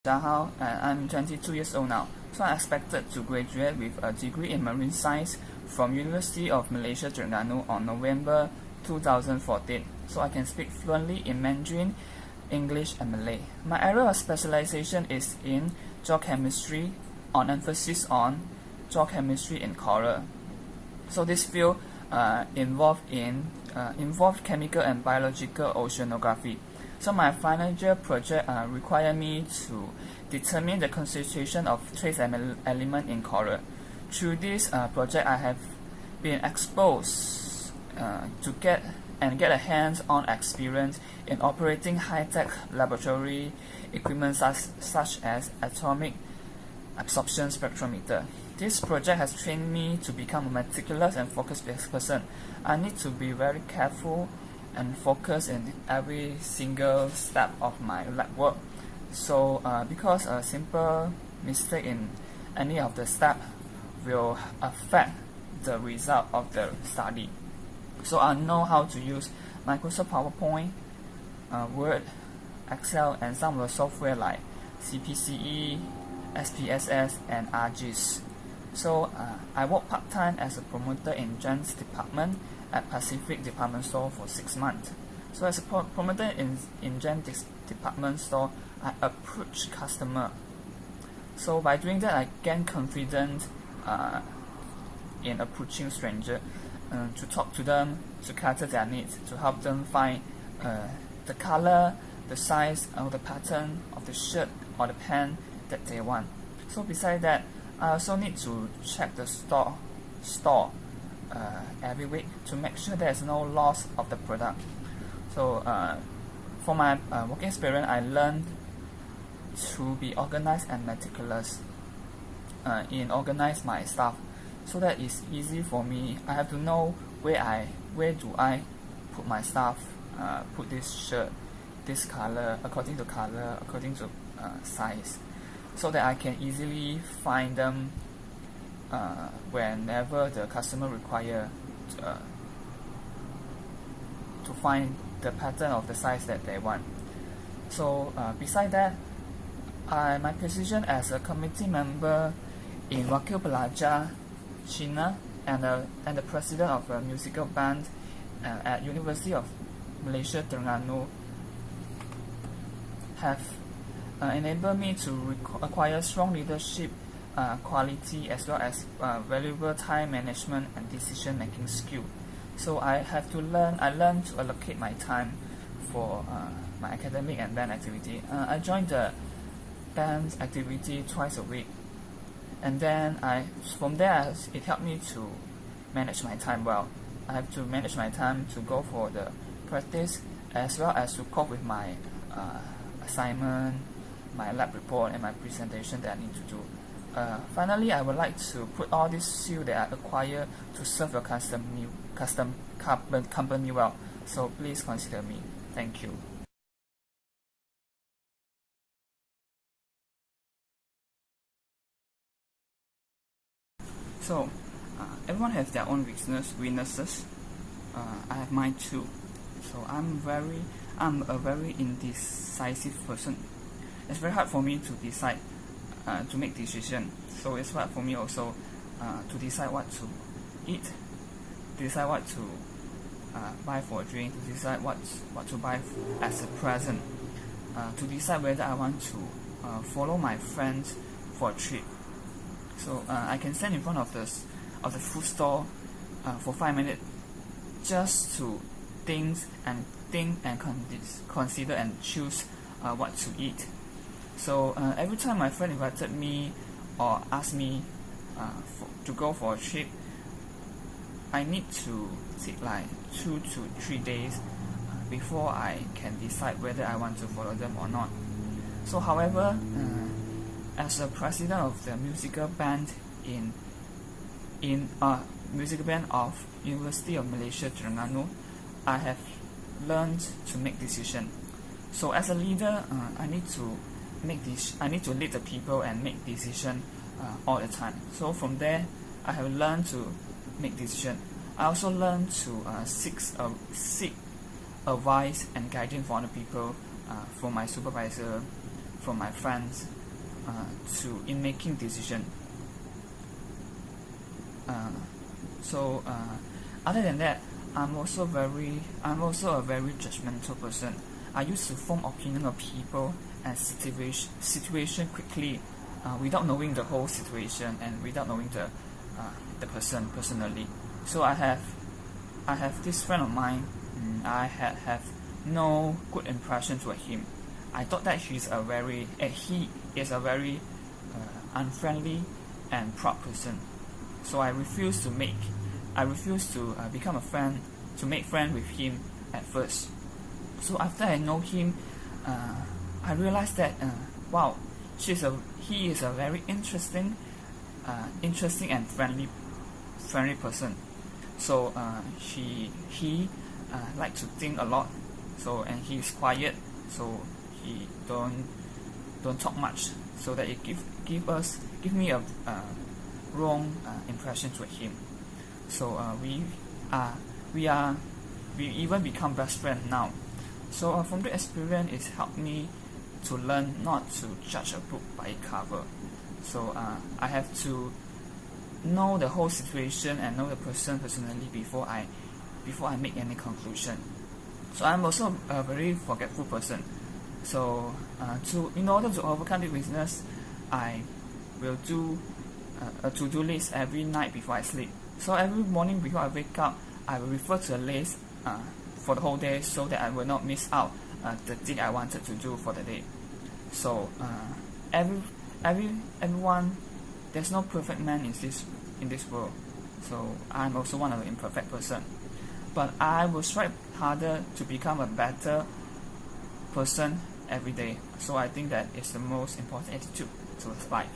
Dahao, and I'm 22 years old now. So I'm expected to graduate with a degree in marine science from University of Malaysia Terengganu on November 2014. So I can speak fluently in Mandarin, English and Malay. My area of specialization is in geochemistry, on emphasis on geochemistry in coral. So this field involved chemical and biological oceanography. So my final year project required me to determine the concentration of trace element in coral. Through this project, I have been exposed to get a hands-on experience in operating high-tech laboratory equipment such as atomic absorption spectrometer. This project has trained me to become a meticulous and focused person. I need to be very careful and focus in every single step of my lab work. So because a simple mistake in any of the steps will affect the result of the study. So I know how to use Microsoft PowerPoint, Word, Excel, and some of the software like CPCE, SPSS, and ArcGIS. So I work part-time as a promoter in Gen's department at Pacific Department Store for 6 months. So as a promoter in Gen's department store, I approach customer. So by doing that, I gain confidence in approaching stranger, to talk to them, to cater their needs, to help them find the color, the size, or the pattern of the shirt or the pen that they want. So besides that, I also need to check the store every week to make sure there is no loss of the product. So for my working experience, I learned to be organized and meticulous in organize my stuff, so that it's easy for me. I have to know where do I put my stuff, put this shirt, this color, according to size, so that I can easily find them whenever the customer require to find the pattern of the size that they want. So beside that, my position as a committee member in Wakil Pelajar, China, and the president of a musical band at University of Malaysia Terengganu have enabled me to acquire strong leadership quality, as well as valuable time management and decision making skill. So I learned to allocate my time for my academic and band activity. I joined the band activity twice a week, and then from there it helped me to manage my time well. I have to manage my time to go for the practice, as well as to cope with my assignment, my lab report, and my presentation that I need to do. Finally, I would like to put all this skill that I acquire to serve your custom company well. So please consider me. Thank you. So everyone has their own weaknesses. I have mine too. So I'm a very indecisive person. It's very hard for me to decide, to make decision. So it's hard for me also to decide what to eat, to decide what to buy for a drink, to decide what to buy as a present, to decide whether I want to follow my friends for a trip. So I can stand in front of the food store for 5 minutes just to think and consider and choose what to eat. So every time my friend invited me or asked me to go for a trip, I need to take like 2 to 3 days before I can decide whether I want to follow them or not. So however, as a president of the musical band musical band of University of Malaysia Terengganu, I have learned to make decision. So as a leader, I need to lead the people and make decision all the time. So from there, I have learned to make decision. I also learned to seek advice and guidance from other people, from my supervisor, from my friends in making decision. Other than that, I'm also a very judgmental person. I used to form opinion of people and situation quickly, without knowing the whole situation and without knowing the person personally. So I have this friend of mine. I have no good impression toward him. I thought that he is a very unfriendly and proud person. So I refused to become a friend, to make friend with him at first. So after I know him, I realized that wow, he is a very interesting and friendly person. So he like to think a lot. So and he is quiet. So he don't talk much. So that it give me a wrong impression with him. So we even become best friends now. So from the experience, it helped me to learn not to judge a book by its cover. So I have to know the whole situation and know the person personally before I make any conclusion. So I'm also a very forgetful person. So in order to overcome the weakness, I will do a to-do list every night before I sleep. So every morning before I wake up, I will refer to a list for the whole day, so that I will not miss out the thing I wanted to do for the day. So everyone, there's no perfect man in this world. So I'm also one of the imperfect person, but I will strive harder to become a better person every day. So I think that is the most important attitude towards life.